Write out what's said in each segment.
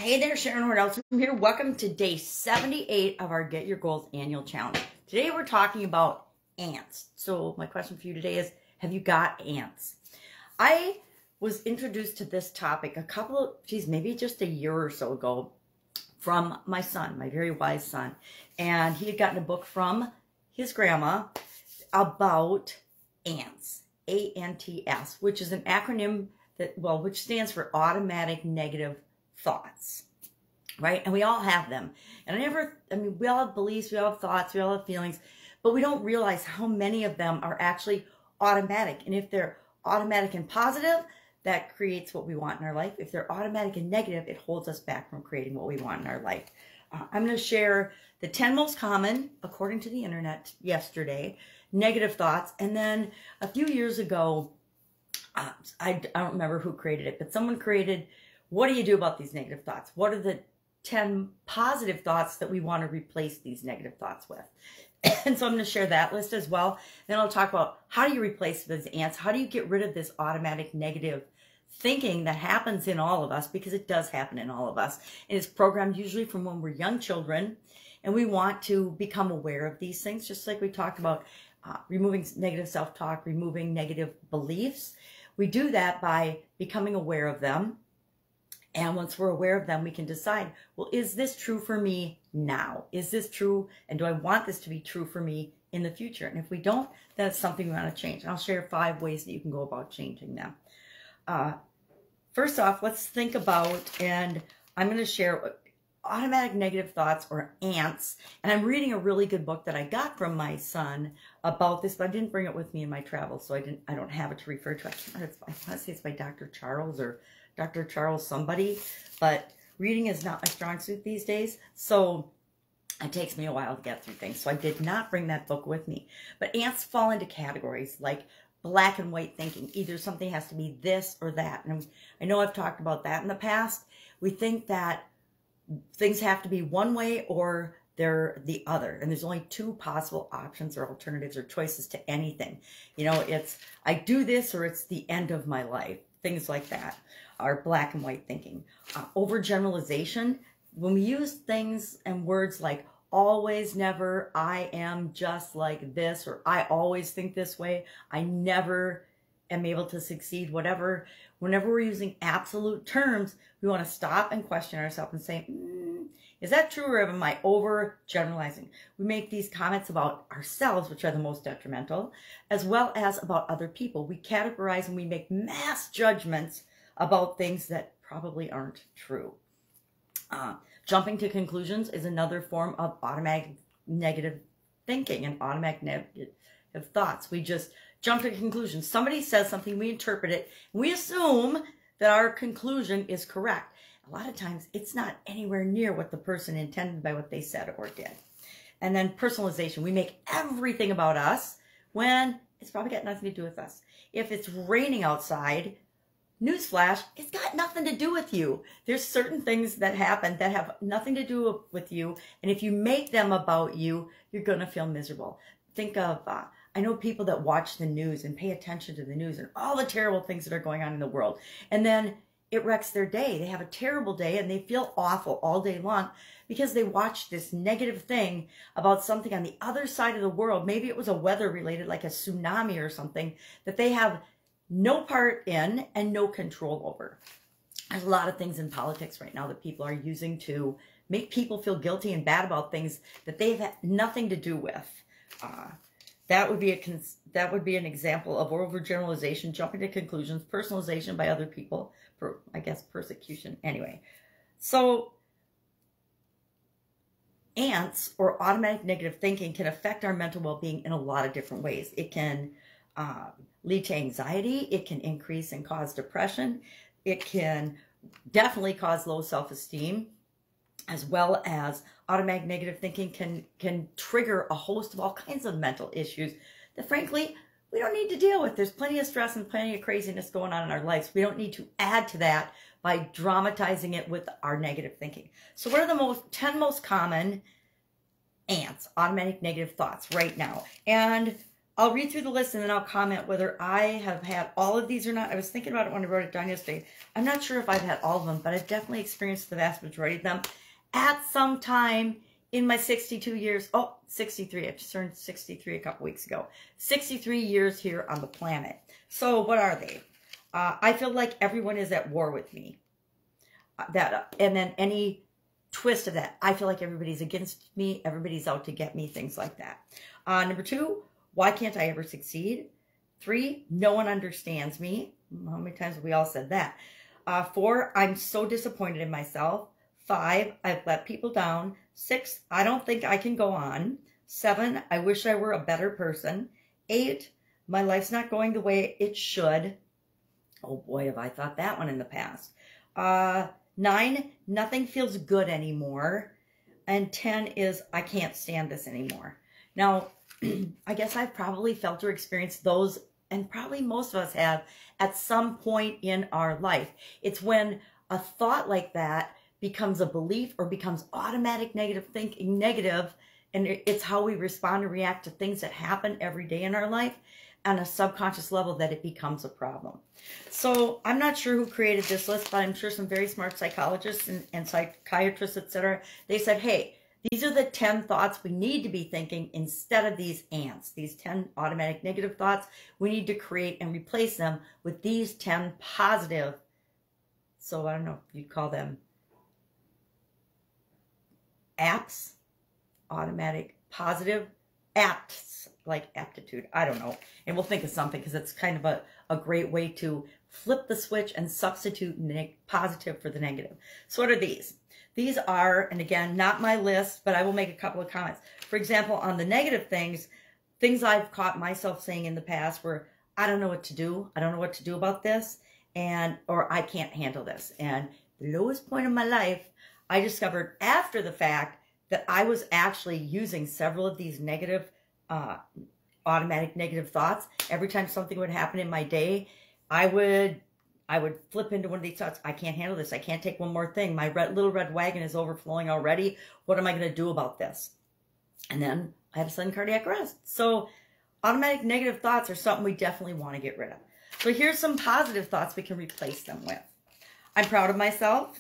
Hey there, Sharon Horne-Ellstrom here. Welcome to day 78 of our Get Your Goals annual challenge. Today we're talking about ants. So my question for you today is, have you got ants? I was introduced to this topic maybe just a year or so ago from my son, my very wise son. And he had gotten a book from his grandma about ANTS, ANTS, which is an acronym which stands for automatic negative thoughts, right? And we all have them. And we all have beliefs, we all have thoughts, we all have feelings, but we don't realize how many of them are actually automatic. And if they're automatic and positive, that creates what we want in our life. If they're automatic and negative, it holds us back from creating what we want in our life. I'm going to share the 10 most common, according to the internet yesterday, negative thoughts. And then a few years ago, I don't remember who created it, but someone created, what do you do about these negative thoughts? What are the 10 positive thoughts that we want to replace these negative thoughts with? And so I'm going to share that list as well. Then I'll talk about how do you replace these ants? How do you get rid of this automatic negative thinking that happens in all of us, because it does happen in all of us. And it's programmed usually from when we're young children. And we want to become aware of these things, just like we talked about removing negative self-talk, removing negative beliefs. We do that by becoming aware of them. And once we're aware of them, we can decide, well, is this true for me now? Is this true? And do I want this to be true for me in the future? And if we don't, then it's something we want to change. And I'll share 5 ways that you can go about changing them. First off, let's think about, and I'm going to share automatic negative thoughts, or ANTS. And I'm reading a really good book that I got from my son about this, but I didn't bring it with me in my travels, so I don't have it to refer to. I want to say it's by Dr. Charles or Dr. Charles somebody, but reading is not my strong suit these days, so it takes me a while to get through things. So I did not bring that book with me. But ants fall into categories like black and white thinking. Either something has to be this or that. And I know I've talked about that in the past. We think that things have to be one way or they're the other. And there's only 2 possible options or alternatives or choices to anything. You know, it's I do this or it's the end of my life. Things like that are black and white thinking. Overgeneralization, when we use things and words like always, never, I am just like this, or I always think this way, I never am able to succeed, whatever. Whenever we're using absolute terms, we want to stop and question ourselves and say, is that true, or am I overgeneralizing? We make these comments about ourselves, which are the most detrimental, as well as about other people. We categorize and we make mass judgments about things that probably aren't true. Jumping to conclusions is another form of automatic negative thinking and automatic negative thoughts. We just jump to conclusions. Somebody says something, we interpret it, and we assume that our conclusion is correct. A lot of times, it's not anywhere near what the person intended by what they said or did. And then personalization. We make everything about us when it's probably got nothing to do with us. If it's raining outside, newsflash, it's got nothing to do with you. There's certain things that happen that have nothing to do with you. And if you make them about you, you're going to feel miserable. Think of, I know people that watch the news and pay attention to the news and all the terrible things that are going on in the world. And then it wrecks their day. They have a terrible day and they feel awful all day long because they watched this negative thing about something on the other side of the world. Maybe it was a weather related, like a tsunami or something, that they have no part in and no control over. There's a lot of things in politics right now that people are using to make people feel guilty and bad about things that they've had nothing to do with. That would be an example of overgeneralization, jumping to conclusions, personalization by other people, I guess persecution. Anyway, so ANTS, or automatic negative thinking, can affect our mental well-being in a lot of different ways. It can lead to anxiety. It can increase and cause depression. It can definitely cause low self-esteem, as well as automatic negative thinking can trigger a host of all kinds of mental issues that, frankly, we don't need to deal with. There's plenty of stress and plenty of craziness going on in our lives. We don't need to add to that by dramatizing it with our negative thinking. So what are the 10 most common ANTS, automatic negative thoughts, right now? And I'll read through the list and then I'll comment whether I have had all of these or not. I was thinking about it when I wrote it down yesterday. I'm not sure if I've had all of them, but I've definitely experienced the vast majority of them at some time in my 62 years. Oh, 63. I just turned 63 a couple weeks ago. 63 years here on the planet. So what are they? I feel like everyone is at war with me. And then any twist of that, I feel like everybody's against me. Everybody's out to get me. Things like that. Number 2. Why can't I ever succeed? 3, no one understands me. How many times have we all said that? 4, I'm so disappointed in myself. 5, I've let people down. 6, I don't think I can go on. 7, I wish I were a better person. 8, my life's not going the way it should. Oh boy, have I thought that one in the past. 9, nothing feels good anymore. And 10 is, I can't stand this anymore. Now, I guess I've probably felt or experienced those, and probably most of us have, at some point in our life. It's when a thought like that becomes a belief or becomes automatic negative thinking, and it's how we respond and react to things that happen every day in our life on a subconscious level that it becomes a problem. So I'm not sure who created this list, but I'm sure some very smart psychologists and psychiatrists, etc., they said, hey, these are the 10 thoughts we need to be thinking instead of these ANTS, these 10 automatic negative thoughts. We need to create and replace them with these 10 positive. So I don't know if you'd call them apps, automatic positive apts, like aptitude. I don't know. And we'll think of something because it's kind of a great way to flip the switch and substitute positive for the negative. So what are these? These are, and again, not my list, but I will make a couple of comments. For example, on the negative things I've caught myself saying in the past were, I don't know what to do. I don't know what to do about this. Or I can't handle this. And the lowest point of my life, I discovered after the fact that I was actually using several of these negative, automatic negative thoughts. Every time something would happen in my day, I would flip into one of these thoughts. I can't handle this. I can't take one more thing. My little red wagon is overflowing already. What am I going to do about this? And then I had a sudden cardiac arrest. So automatic negative thoughts are something we definitely want to get rid of. So here's some positive thoughts we can replace them with. I'm proud of myself.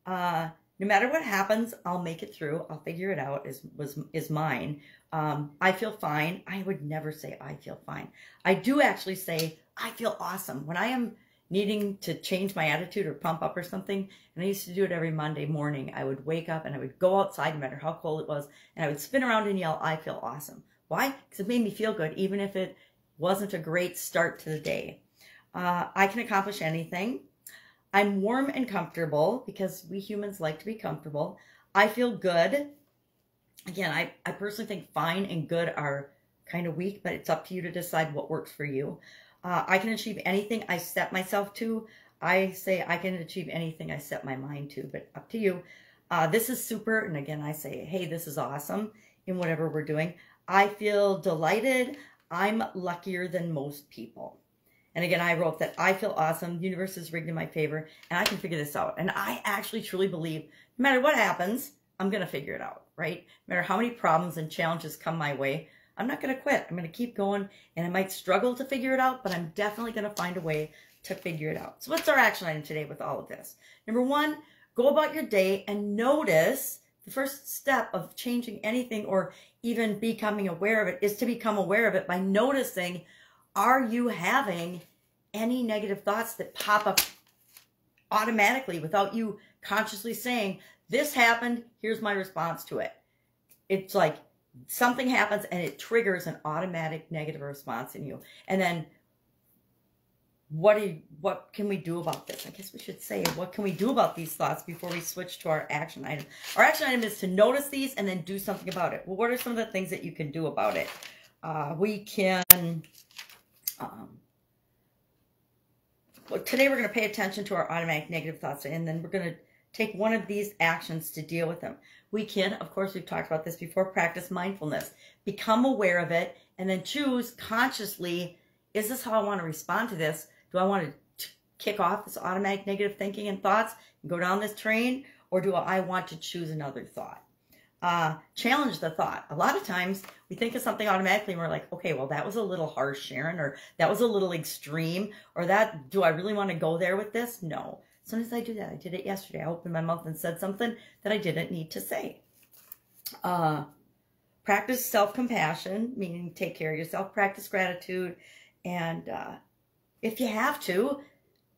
No matter what happens, I'll make it through. I'll figure it out is mine. I feel fine. I would never say I feel fine. I do actually say I feel awesome. When I am needing to change my attitude or pump up or something, and I used to do it every Monday morning, I would wake up and I would go outside no matter how cold it was, and I would spin around and yell, I feel awesome. Why? Because it made me feel good, even if it wasn't a great start to the day. I can accomplish anything. I'm warm and comfortable, because we humans like to be comfortable. I feel good. Again, I personally think fine and good are kind of weak, but it's up to you to decide what works for you. I can achieve anything I set myself to. I say I can achieve anything I set my mind to, but up to you. This is super, and again, I say, hey, this is awesome in whatever we're doing. I feel delighted. I'm luckier than most people. And again, I wrote that I feel awesome. The universe is rigged in my favor, and I can figure this out. And I actually truly believe no matter what happens, I'm going to figure it out, right? No matter how many problems and challenges come my way, I'm not going to quit. I'm going to keep going, and I might struggle to figure it out, but I'm definitely going to find a way to figure it out. So what's our action item today with all of this? Number 1, go about your day and notice. The first step of changing anything or even becoming aware of it is to become aware of it by noticing, are you having any negative thoughts that pop up automatically without you consciously saying, this happened, here's my response to it. It's like something happens and it triggers an automatic negative response in you. And then what can we do about this? I guess we should say, what can we do about these thoughts before we switch to our action item? Our action item is to notice these and then do something about it. Well, what are some of the things that you can do about it? We can, well, today we're going to pay attention to our automatic negative thoughts, and then we're going to take one of these actions to deal with them. We can, of course, we've talked about this before, practice mindfulness. Become aware of it, and then choose consciously, is this how I want to respond to this? Do I want to kick off this automatic negative thinking and thoughts and go down this train, or do I want to choose another thought? challenge the thought. A lot of times we think of something automatically and we're like, okay, well, that was a little harsh, Sharon, or that was a little extreme, or that, do I really want to go there with this? No. Sometimes I do that. I did it yesterday. I opened my mouth and said something that I didn't need to say. Practice self-compassion, meaning take care of yourself. Practice gratitude. And if you have to,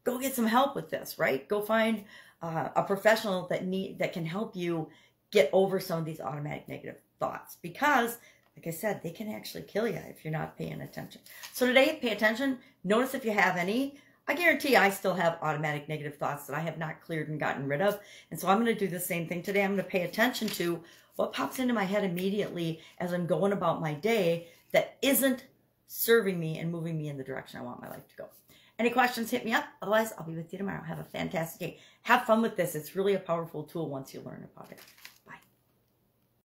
go get some help with this, right? Go find a professional that can help you get over some of these automatic negative thoughts, because like I said, they can actually kill you if you're not paying attention. So today, pay attention. Notice if you have any. I guarantee I still have automatic negative thoughts that I have not cleared and gotten rid of. And so I'm going to do the same thing today. I'm going to pay attention to what pops into my head immediately as I'm going about my day that isn't serving me and moving me in the direction I want my life to go. Any questions, hit me up. Otherwise, I'll be with you tomorrow. Have a fantastic day. Have fun with this. It's really a powerful tool once you learn about it.